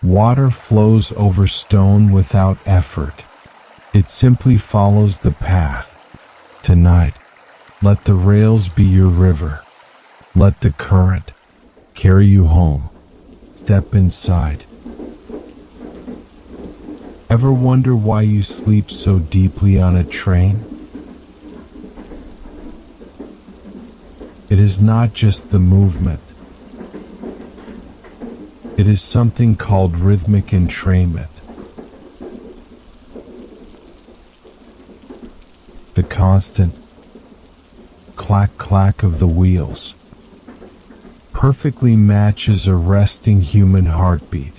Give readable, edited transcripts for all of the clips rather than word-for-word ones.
Water flows over stone without effort. It simply follows the path. Tonight, let the rails be your river. Let the current carry you home. Step inside. Ever wonder why you sleep so deeply on a train? It is not just the movement. It is something called rhythmic entrainment. The constant clack-clack of the wheels perfectly matches a resting human heartbeat.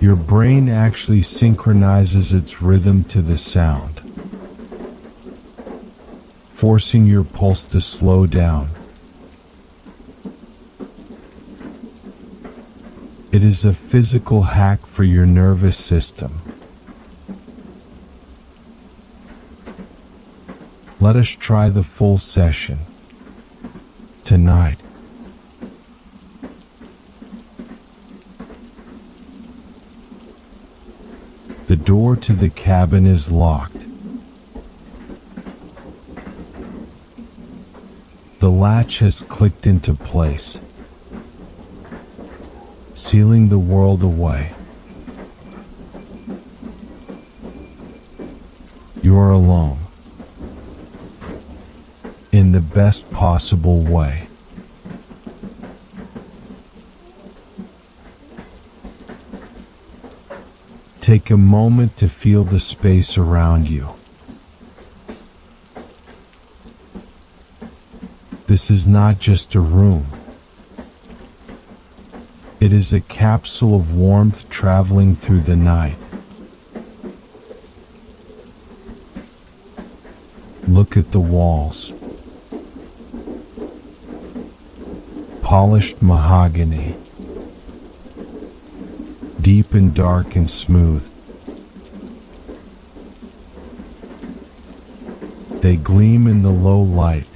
Your brain actually synchronizes its rhythm to the sound, forcing your pulse to slow down. It is a physical hack for your nervous system. Let us try the full session tonight. The door to the cabin is locked. The latch has clicked into place, sealing the world away. You are alone, in the best possible way. Take a moment to feel the space around you. This is not just a room. It is a capsule of warmth traveling through the night. Look at the walls. Polished mahogany. Deep and dark and smooth. They gleam in the low light,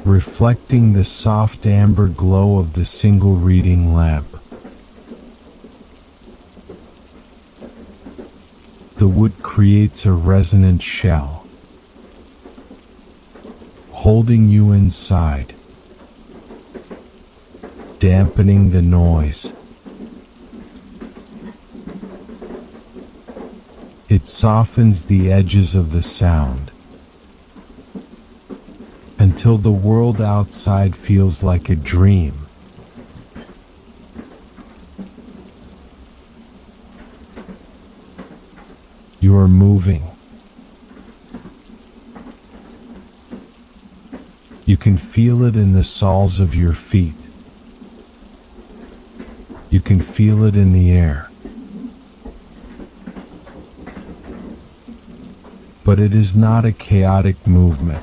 reflecting the soft amber glow of the single reading lamp. The wood creates a resonant shell, holding you inside, dampening the noise. It softens the edges of the sound, until the world outside feels like a dream. You are moving. You can feel it in the soles of your feet. You can feel it in the air. But it is not a chaotic movement.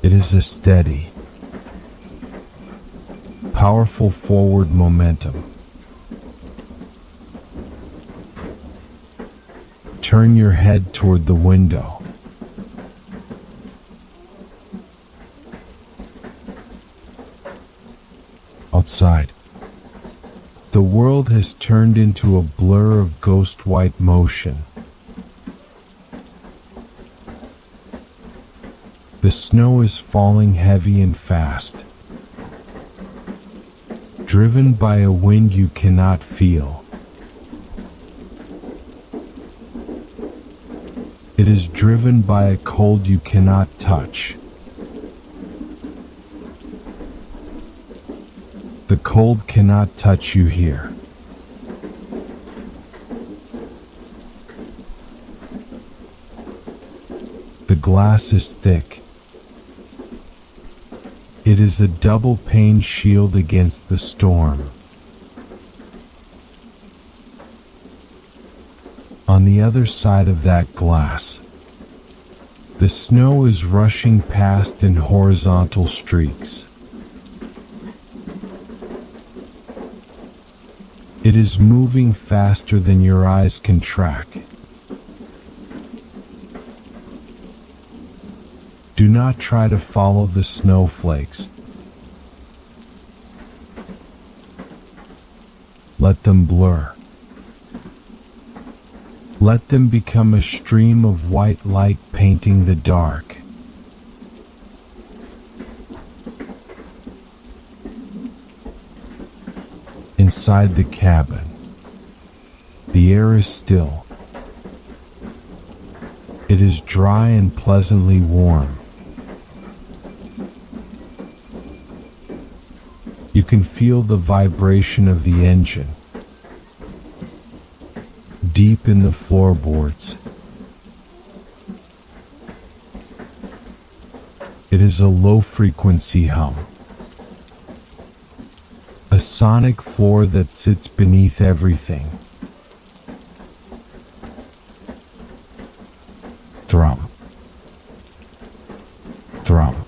It is a steady, powerful forward momentum. Turn your head toward the window. Outside, the world has turned into a blur of ghost white motion. The snow is falling heavy and fast, driven by a wind you cannot feel. It is driven by a cold you cannot touch. The cold cannot touch you here. The glass is thick. It is a double-pane shield against the storm. On the other side of that glass, the snow is rushing past in horizontal streaks. It is moving faster than your eyes can track. Do not try to follow the snowflakes. Let them blur. Let them become a stream of white light painting the dark. Inside the cabin, the air is still. It is dry and pleasantly warm. You can feel the vibration of the engine deep in the floorboards. It is a low-frequency hum, a sonic floor that sits beneath everything. Thrum, thrum,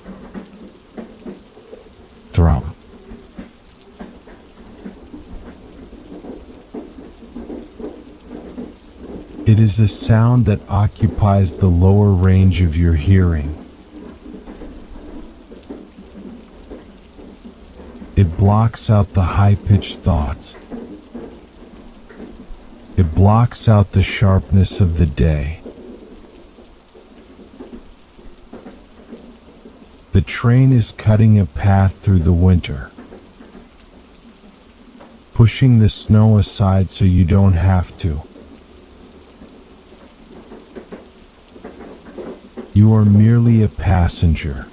thrum. It is a sound that occupies the lower range of your hearing. It blocks out the high-pitched thoughts. It blocks out the sharpness of the day. The train is cutting a path through the winter, pushing the snow aside so you don't have to. You are merely a passenger.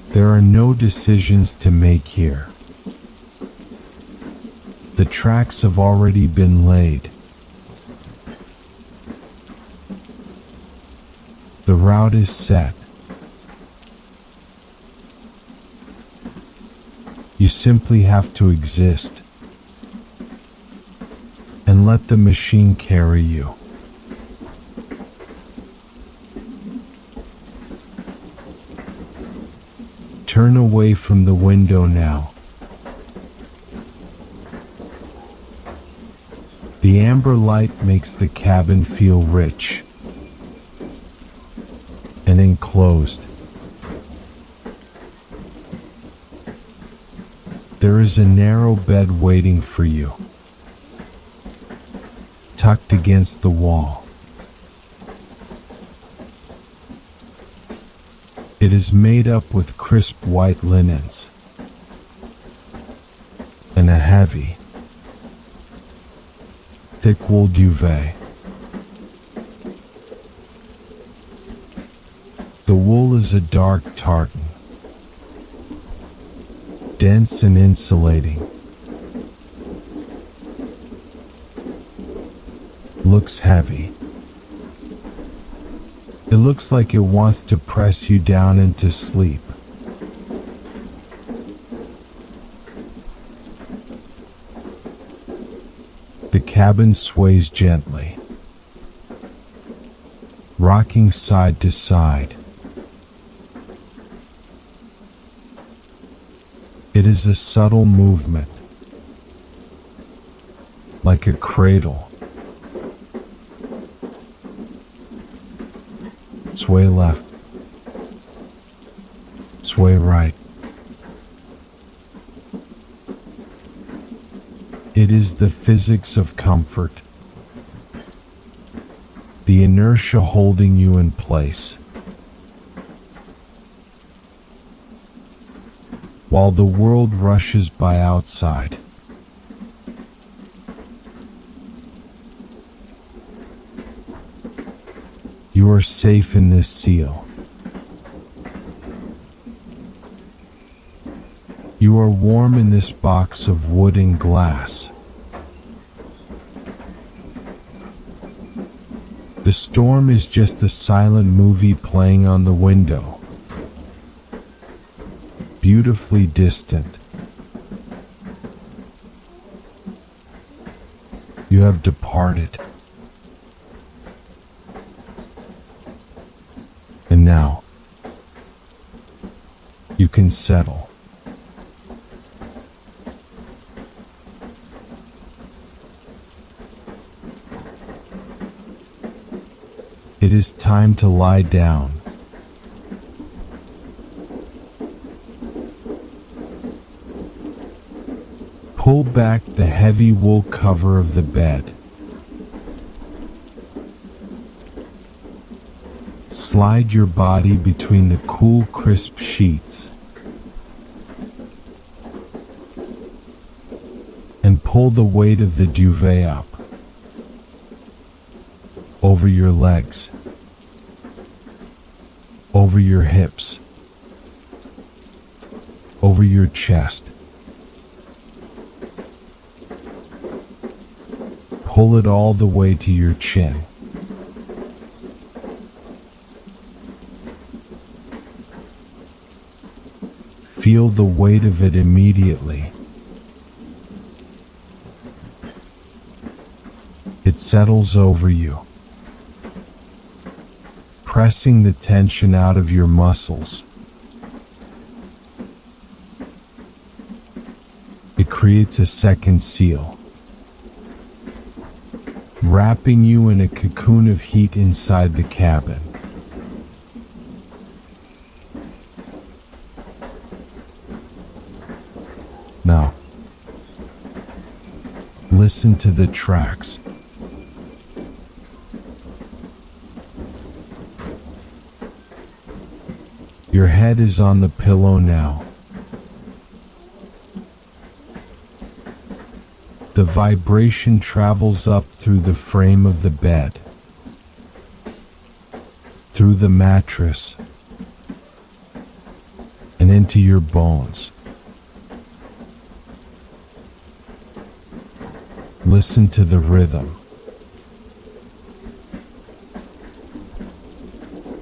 There are no decisions to make here. The tracks have already been laid. The route is set. You simply have to exist and let the machine carry you. Turn away from the window now. The amber light makes the cabin feel rich and enclosed. There is a narrow bed waiting for you, tucked against the wall. It is made up with crisp white linens and a heavy, thick wool duvet. The wool is a dark tartan, dense and insulating. Looks heavy. It looks like it wants to press you down into sleep. The cabin sways gently, rocking side to side. It is a subtle movement, like a cradle. Sway left, sway right. It is the physics of comfort, the inertia holding you in place. While the world rushes by outside, you are safe in this seal. You are warm in this box of wood and glass. The storm is just a silent movie playing on the window, beautifully distant. You have departed. And now, you can settle. It is time to lie down. Pull back the heavy wool cover of the bed. Slide your body between the cool, crisp sheets and pull the weight of the duvet up over your legs, over your hips, over your chest. Pull it all the way to your chin. Feel the weight of it immediately. It settles over you, pressing the tension out of your muscles. It creates a second seal, wrapping you in a cocoon of heat inside the cabin. Now, listen to the tracks. Your head is on the pillow now. The vibration travels up through the frame of the bed, through the mattress, and into your bones. Listen to the rhythm.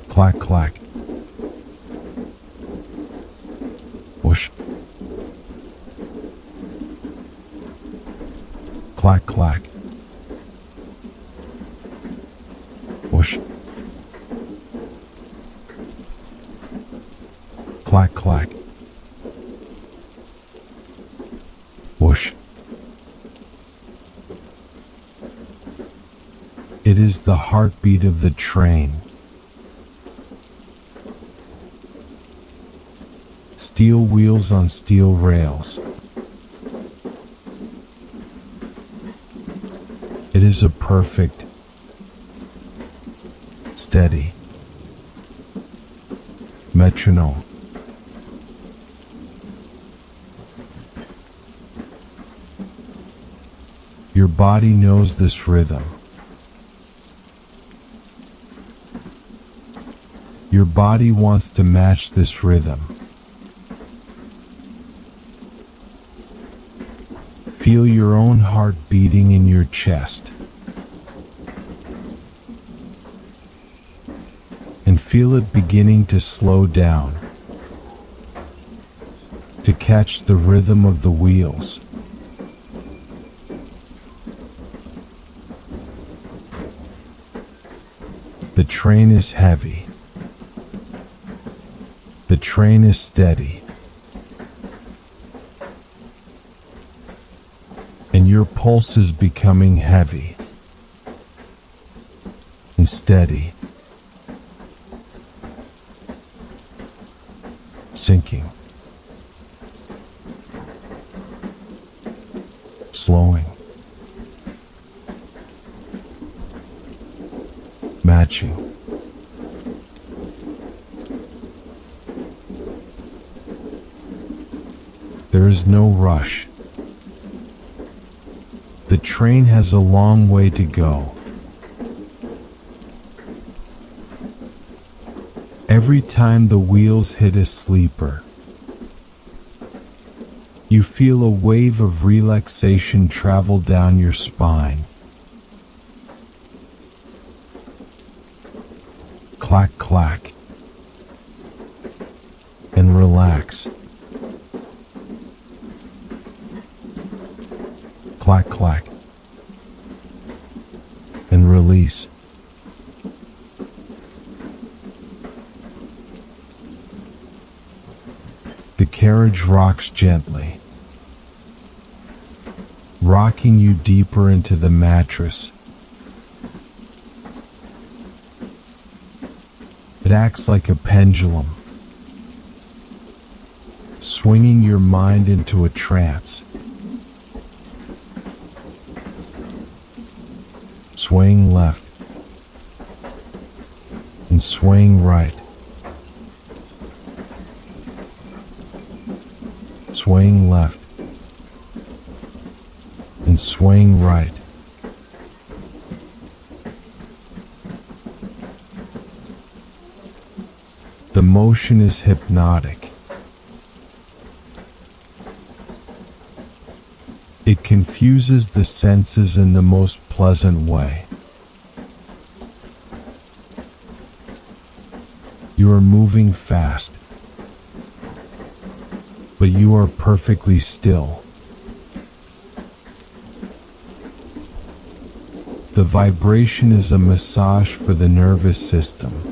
Clack-clack. Whoosh. Clack-clack. Whoosh. Clack-clack. Whoosh. It is the heartbeat of the train. Steel wheels on steel rails. It is a perfect, steady metronome. Your body knows this rhythm. Your body wants to match this rhythm. Feel your own heart beating in your chest. And feel it beginning to slow down, to catch the rhythm of the wheels. The train is heavy. The train is steady. And your pulse is becoming heavy and steady, sinking, slowing, matching. There is no rush. The train has a long way to go. Every time the wheels hit a sleeper, you feel a wave of relaxation travel down your spine. Clack-clack. And relax. Clack-clack. And release. The carriage rocks gently, rocking you deeper into the mattress. It acts like a pendulum, swinging your mind into a trance. Swaying left and swaying right. Swaying left and swaying right. The motion is hypnotic. It confuses the senses in the most pleasant way. You are moving fast, but you are perfectly still. The vibration is a massage for the nervous system.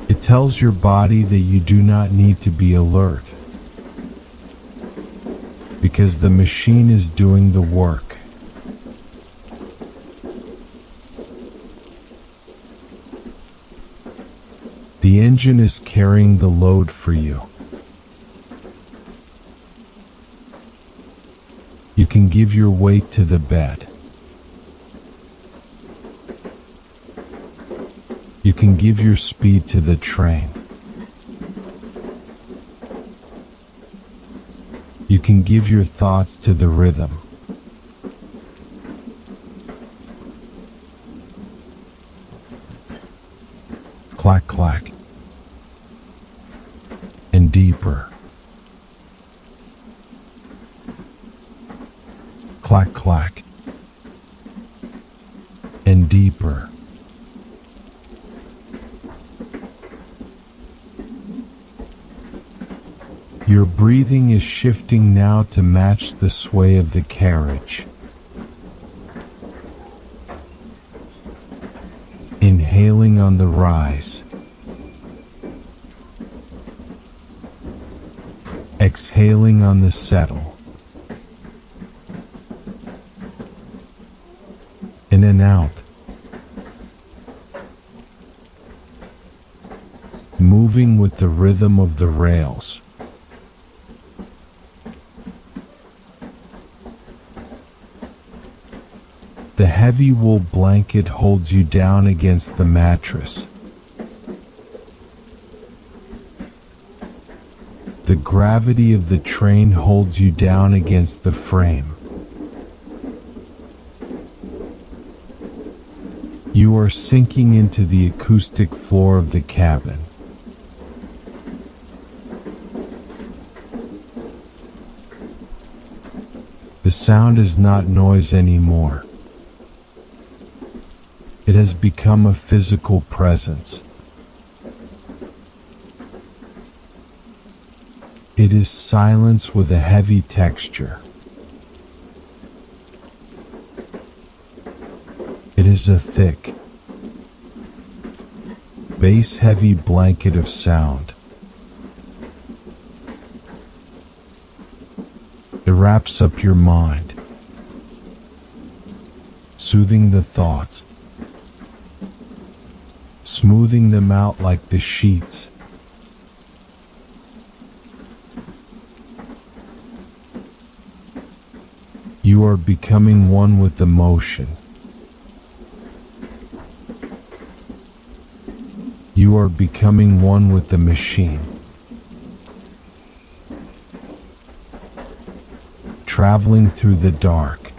It tells your body that you do not need to be alert, because the machine is doing the work. The engine is carrying the load for you. You can give your weight to the bed. You can give your speed to the train. You can give your thoughts to the rhythm. Clack, clack. And deeper. Clack, clack. And deeper. Your breathing is shifting now to match the sway of the carriage. Inhaling on the rise. Exhaling on the settle. In and out. Moving with the rhythm of the rails. The heavy wool blanket holds you down against the mattress. The gravity of the train holds you down against the frame. You are sinking into the acoustic floor of the cabin. The sound is not noise anymore. It has become a physical presence. It is silence with a heavy texture. It is a thick, bass-heavy blanket of sound. It wraps up your mind, soothing the thoughts, smoothing them out like the sheets. You are becoming one with the motion. You are becoming one with the machine. Traveling through the dark,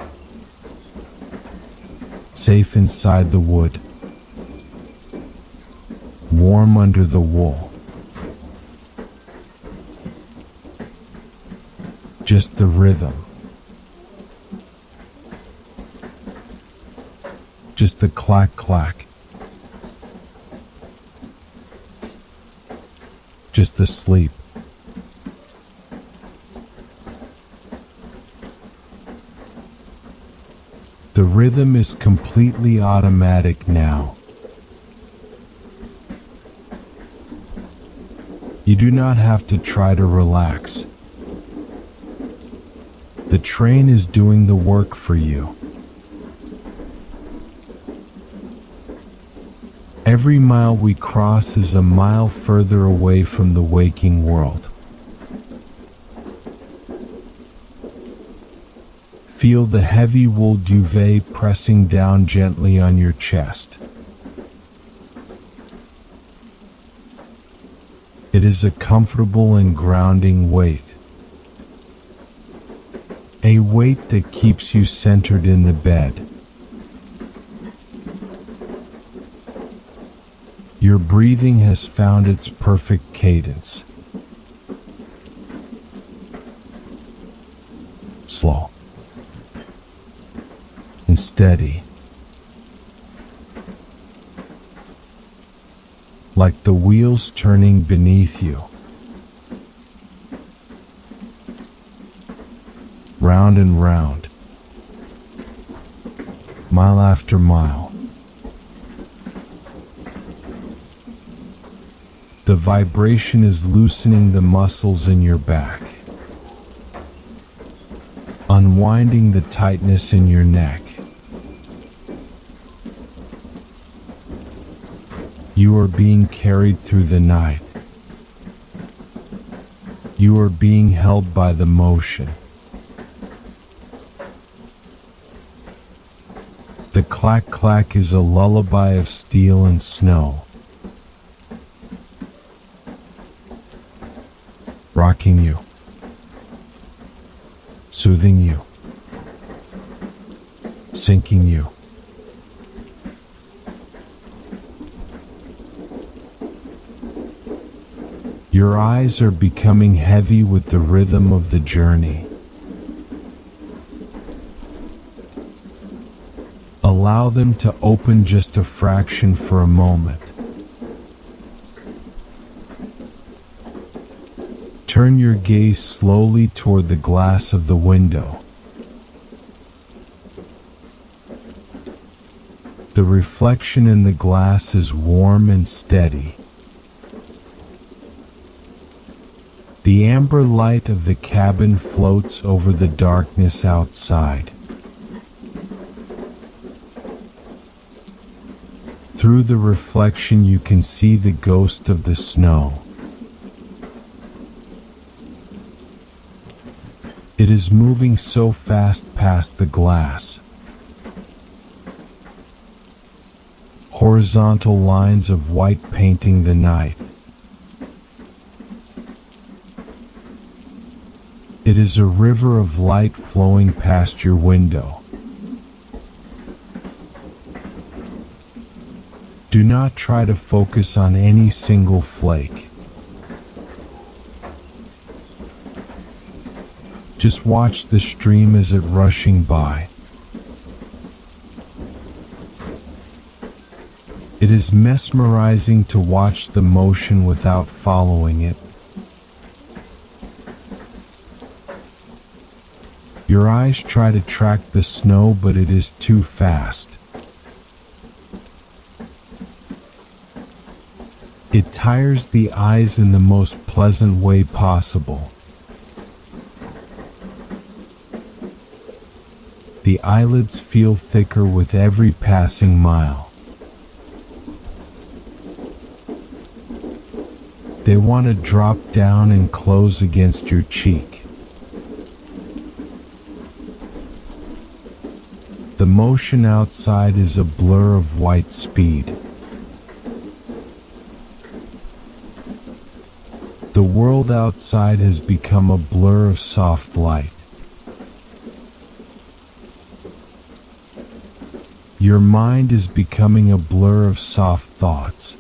safe inside the wood, warm under the wool. Just the rhythm. Just the clack-clack. Just the sleep. The rhythm is completely automatic now. You do not have to try to relax. The train is doing the work for you. Every mile we cross is a mile further away from the waking world. Feel the heavy wool duvet pressing down gently on your chest. It is a comfortable and grounding weight. A weight that keeps you centered in the bed. Your breathing has found its perfect cadence. Slow and steady, like the wheels turning beneath you. Round and round, mile after mile. The vibration is loosening the muscles in your back, unwinding the tightness in your neck. You are being carried through the night. You are being held by the motion. The clack-clack is a lullaby of steel and snow, rocking you, soothing you, sinking you. Your eyes are becoming heavy with the rhythm of the journey. Allow them to open just a fraction for a moment. Turn your gaze slowly toward the glass of the window. The reflection in the glass is warm and steady. The amber light of the cabin floats over the darkness outside. Through the reflection you can see the ghost of the snow. It is moving so fast past the glass. Horizontal lines of white painting the night. It is a river of light flowing past your window. Do not try to focus on any single flake. Just watch the stream as it rushing by. It is mesmerizing to watch the motion without following it. Your eyes try to track the snow, but it is too fast. It tires the eyes in the most pleasant way possible. The eyelids feel thicker with every passing mile. They want to drop down and close against your cheek. The motion outside is a blur of white speed. The world outside has become a blur of soft light. Your mind is becoming a blur of soft thoughts.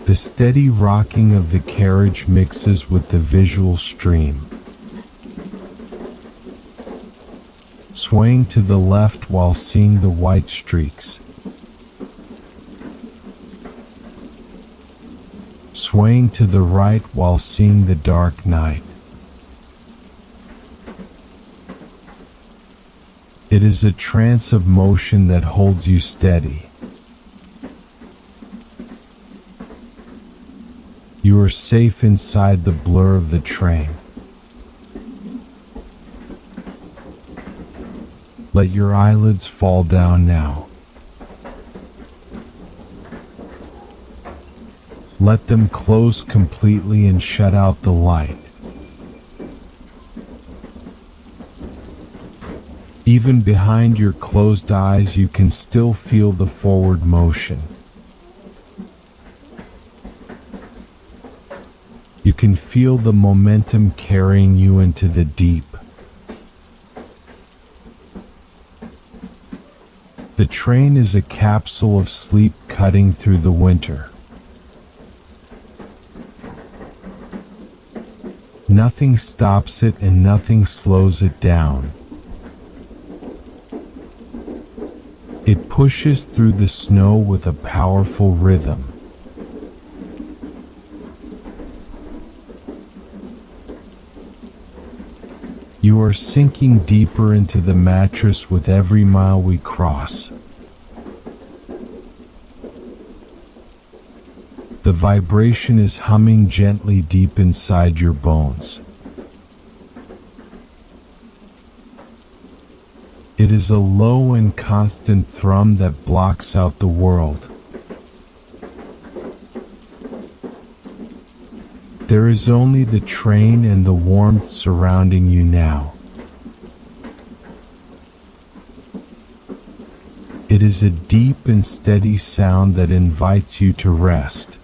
The steady rocking of the carriage mixes with the visual stream. Swaying to the left while seeing the white streaks. Swaying to the right while seeing the dark night. It is a trance of motion that holds you steady. You are safe inside the blur of the train. Let your eyelids fall down now. Let them close completely and shut out the light. Even behind your closed eyes, you can still feel the forward motion. You can feel the momentum carrying you into the deep. The train is a capsule of sleep cutting through the winter. Nothing stops it and nothing slows it down. It pushes through the snow with a powerful rhythm. You are sinking deeper into the mattress with every mile we cross. The vibration is humming gently deep inside your bones. It is a low and constant thrum that blocks out the world. There is only the train and the warmth surrounding you now. It is a deep and steady sound that invites you to rest.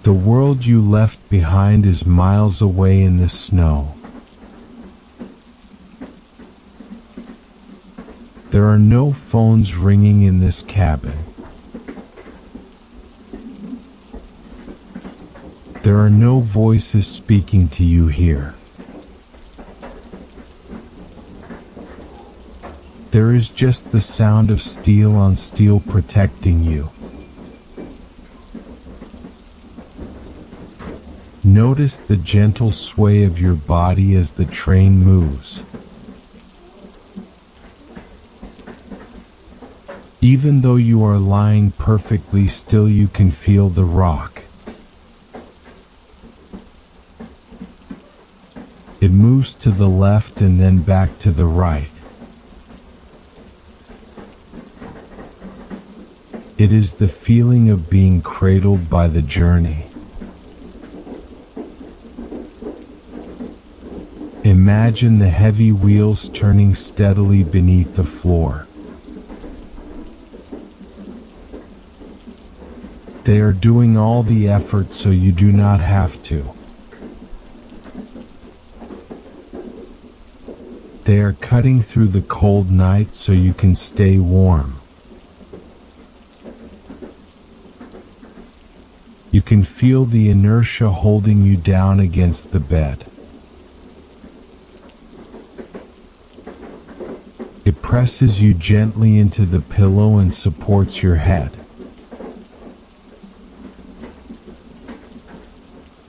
The world you left behind is miles away in the snow. There are no phones ringing in this cabin. There are no voices speaking to you here. There is just the sound of steel on steel protecting you. Notice the gentle sway of your body as the train moves. Even though you are lying perfectly still, you can feel the rock. It moves to the left and then back to the right. It is the feeling of being cradled by the journey. Imagine the heavy wheels turning steadily beneath the floor. They are doing all the effort so you do not have to. They are cutting through the cold night so you can stay warm. You can feel the inertia holding you down against the bed. It presses you gently into the pillow and supports your head.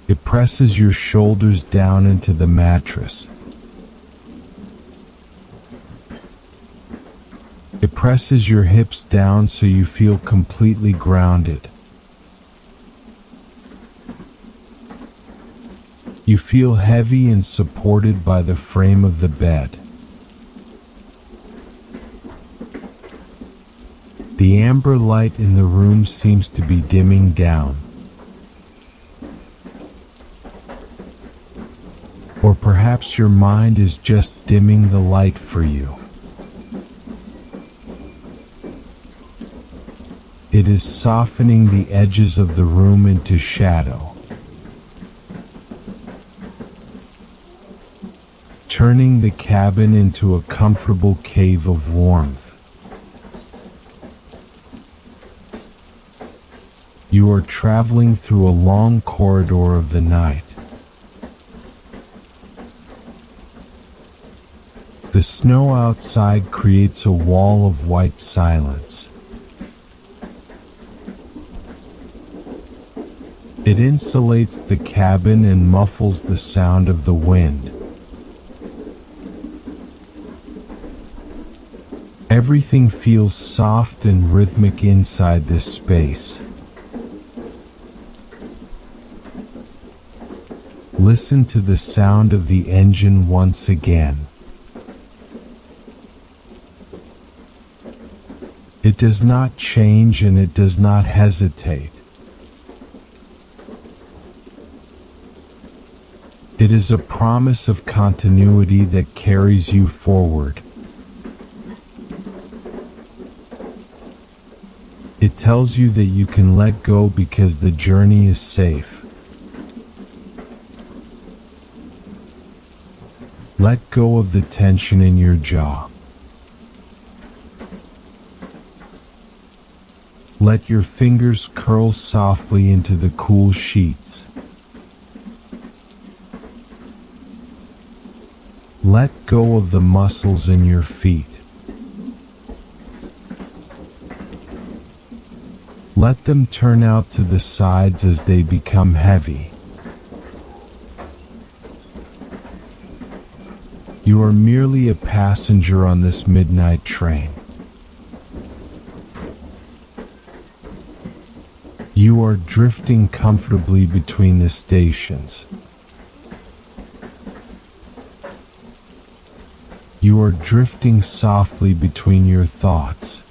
It presses your shoulders down into the mattress. It presses your hips down so you feel completely grounded. You feel heavy and supported by the frame of the bed. The amber light in the room seems to be dimming down. Or perhaps your mind is just dimming the light for you. It is softening the edges of the room into shadow, turning the cabin into a comfortable cave of warmth. You are traveling through a long corridor of the night. The snow outside creates a wall of white silence. It insulates the cabin and muffles the sound of the wind. Everything feels soft and rhythmic inside this space. Listen to the sound of the engine once again. It does not change and it does not hesitate. It is a promise of continuity that carries you forward. It tells you that you can let go because the journey is safe. Let go of the tension in your jaw. Let your fingers curl softly into the cool sheets. Let go of the muscles in your feet. Let them turn out to the sides as they become heavy. You are merely a passenger on this midnight train. You are drifting comfortably between the stations. You are drifting softly between your thoughts.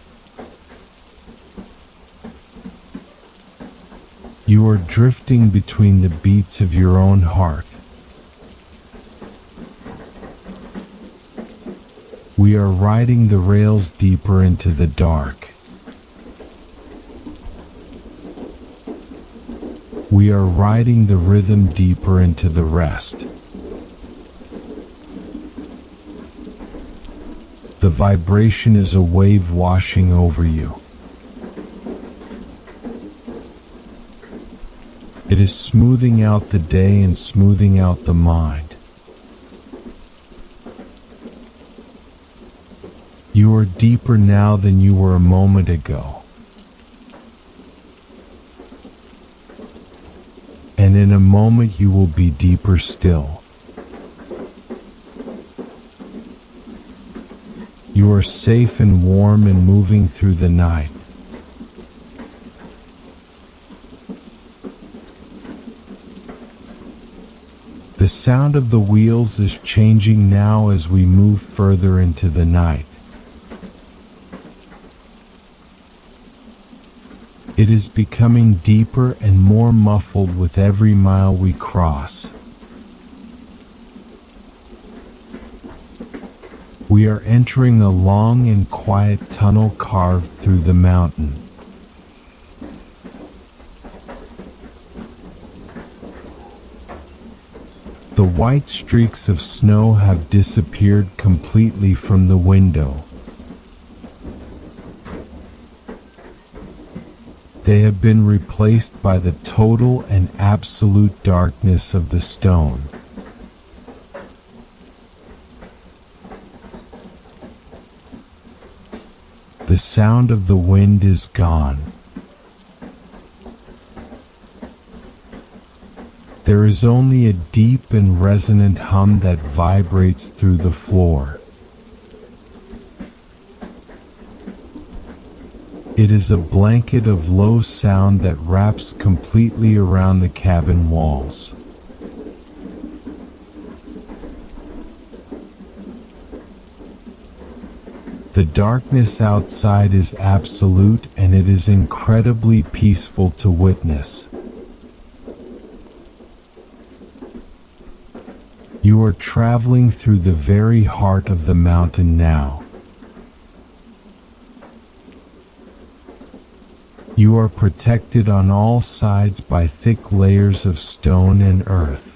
You are drifting between the beats of your own heart. We are riding the rails deeper into the dark. We are riding the rhythm deeper into the rest. The vibration is a wave washing over you. It is smoothing out the day and smoothing out the mind. You are deeper now than you were a moment ago. And in a moment you will be deeper still. You are safe and warm and moving through the night. The sound of the wheels is changing now as we move further into the night. It is becoming deeper and more muffled with every mile we cross. We are entering a long and quiet tunnel carved through the mountain. The white streaks of snow have disappeared completely from the window. They have been replaced by the total and absolute darkness of the stone. The sound of the wind is gone. There is only a deep and resonant hum that vibrates through the floor. It is a blanket of low sound that wraps completely around the cabin walls. The darkness outside is absolute and it is incredibly peaceful to witness. You are traveling through the very heart of the mountain now. You are protected on all sides by thick layers of stone and earth.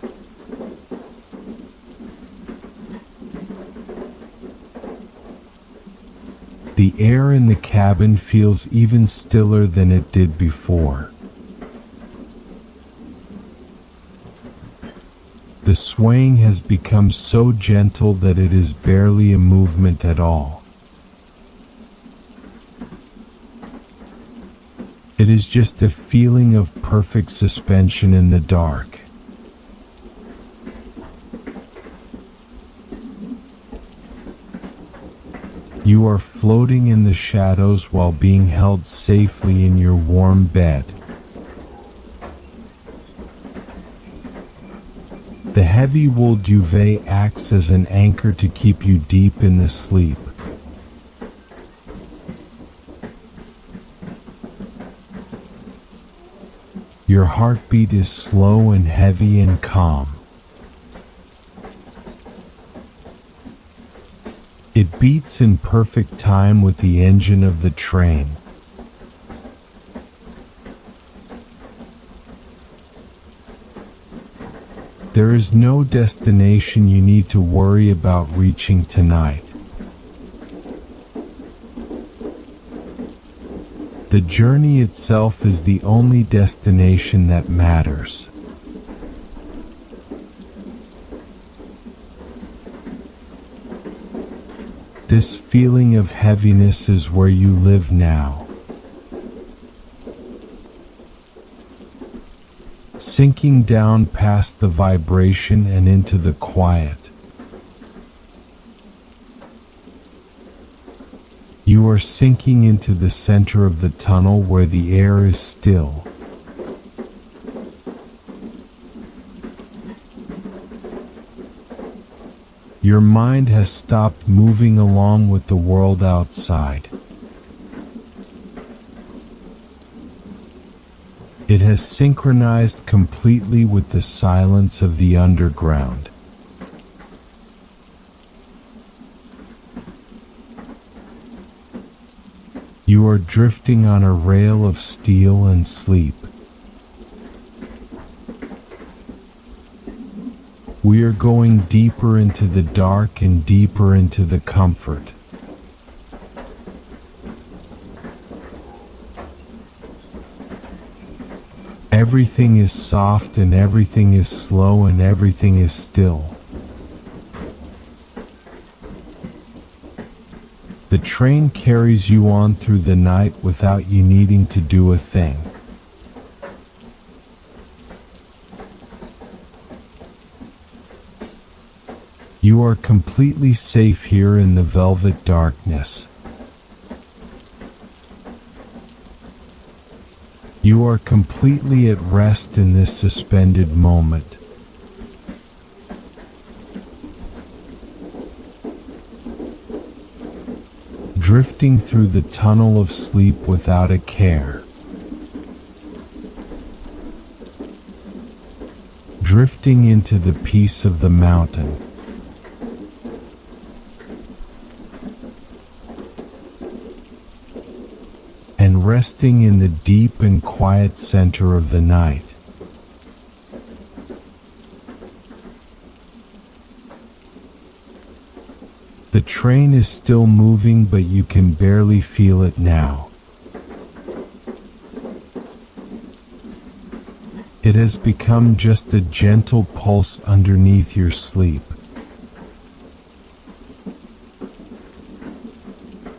The air in the cabin feels even stiller than it did before. The swaying has become so gentle that it is barely a movement at all. It is just a feeling of perfect suspension in the dark. You are floating in the shadows while being held safely in your warm bed. heavy wool duvet acts as an anchor to keep you deep in the sleep. Your heartbeat is slow and heavy and calm. It beats in perfect time with the engine of the train. There is no destination you need to worry about reaching tonight. The journey itself is the only destination that matters. This feeling of heaviness is where you live now. Sinking down past the vibration and into the quiet. You are sinking into the center of the tunnel where the air is still. Your mind has stopped moving along with the world outside. It has synchronized completely with the silence of the underground. You are drifting on a rail of steel and sleep. We are going deeper into the dark and deeper into the comfort. Everything is soft and everything is slow and everything is still. The train carries you on through the night without you needing to do a thing. You are completely safe here in the velvet darkness. You are completely at rest in this suspended moment. Drifting through the tunnel of sleep without a care. Drifting into the peace of the mountain. And resting in the deep and quiet center of the night. The train is still moving, but you can barely feel it now. It has become just a gentle pulse underneath your sleep.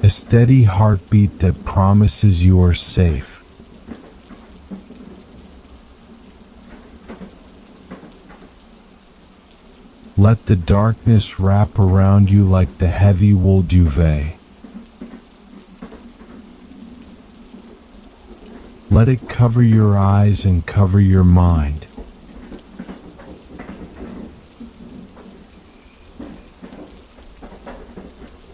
A steady heartbeat that promises you are safe. Let the darkness wrap around you like the heavy wool duvet. Let it cover your eyes and cover your mind.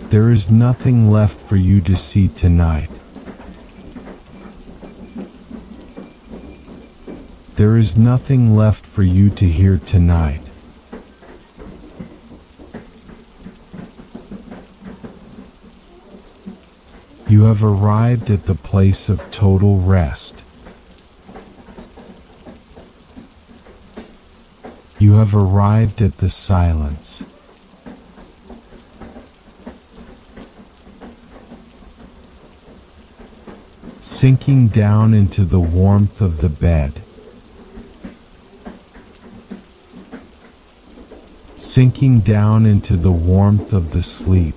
There is nothing left for you to see tonight. There is nothing left for you to hear tonight. You have arrived at the place of total rest. You have arrived at the silence. Sinking down into the warmth of the bed. Sinking down into the warmth of the sleep.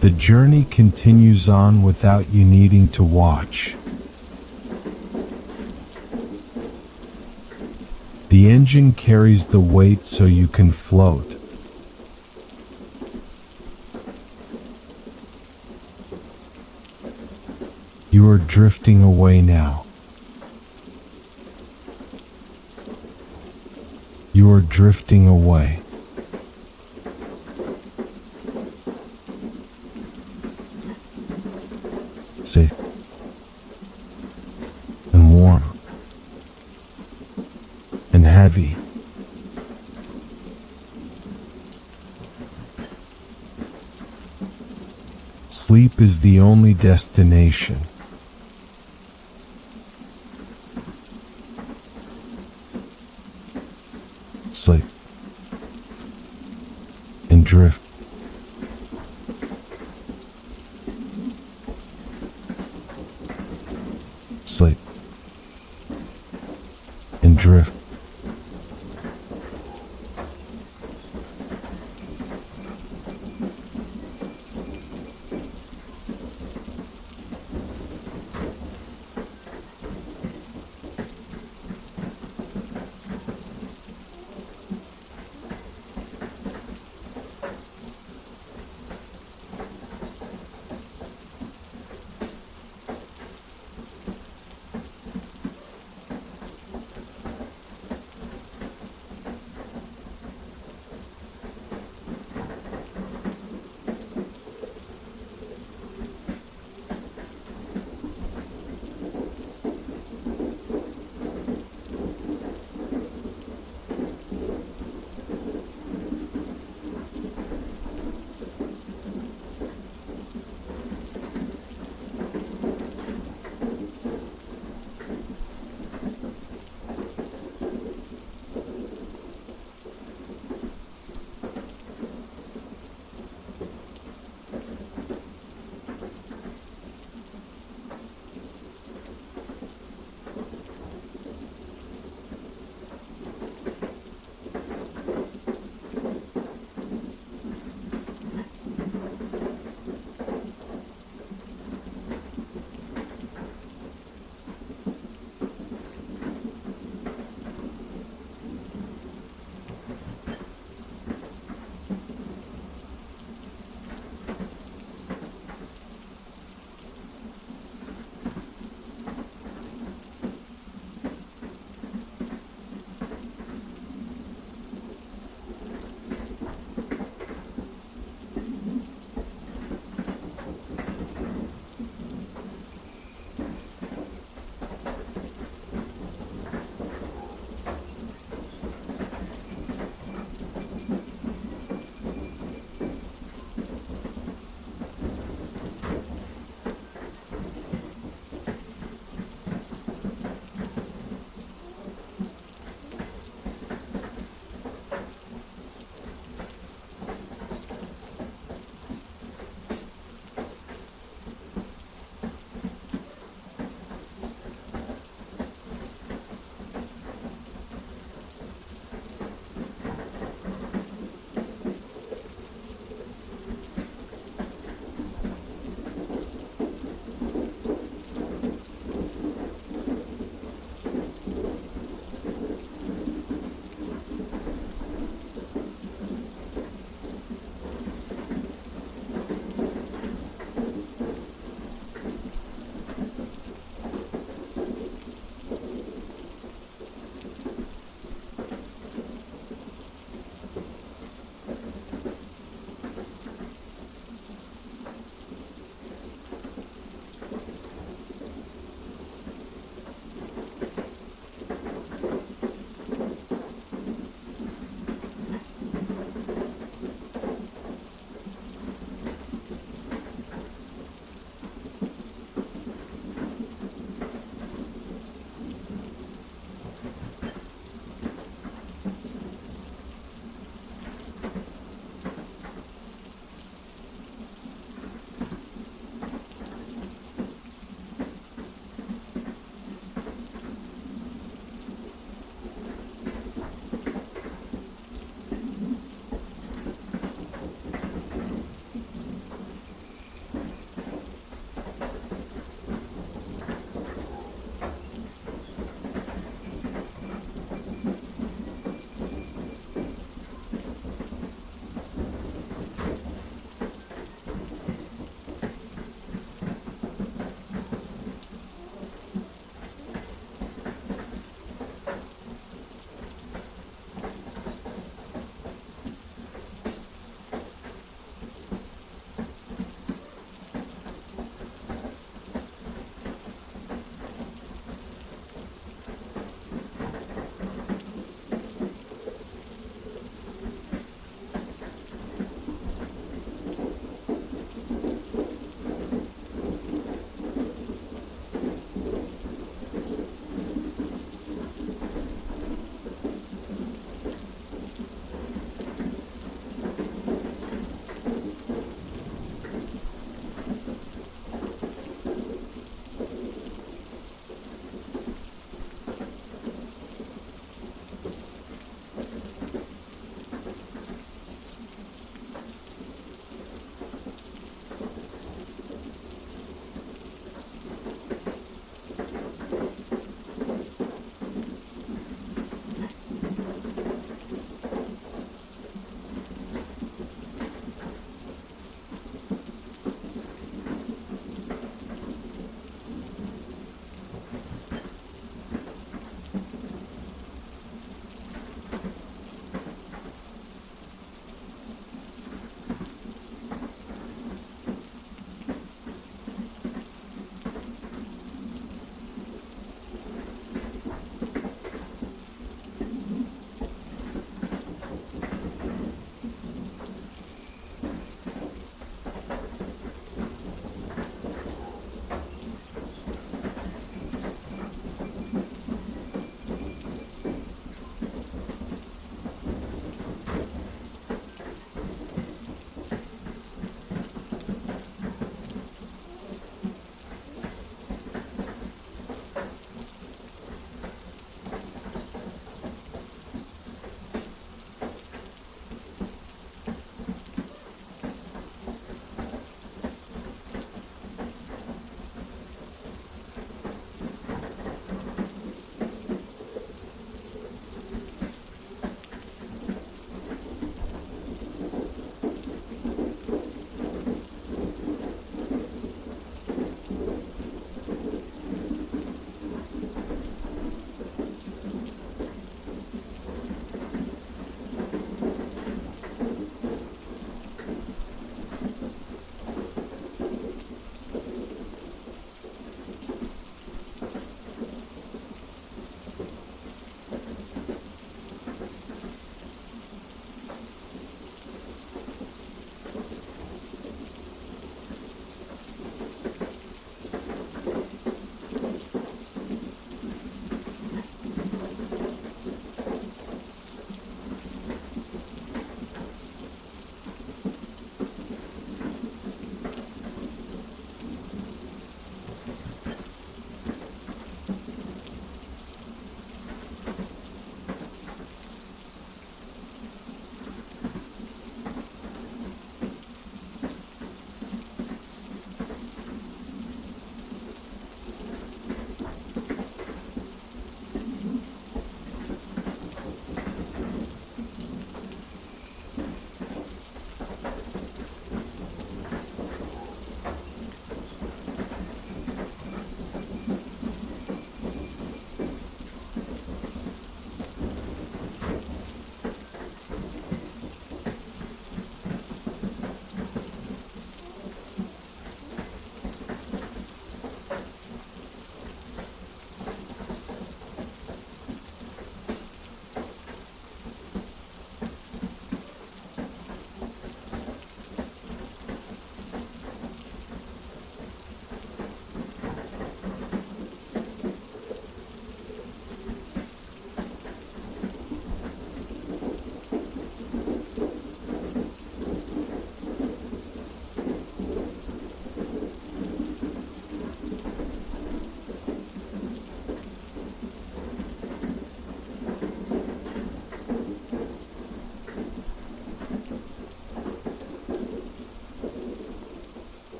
The journey continues on without you needing to watch. The engine carries the weight so you can float. You are are drifting away now. You are drifting away. Safe and warm and heavy. Sleep is the only destination. Sleep and drift. Sleep and drift.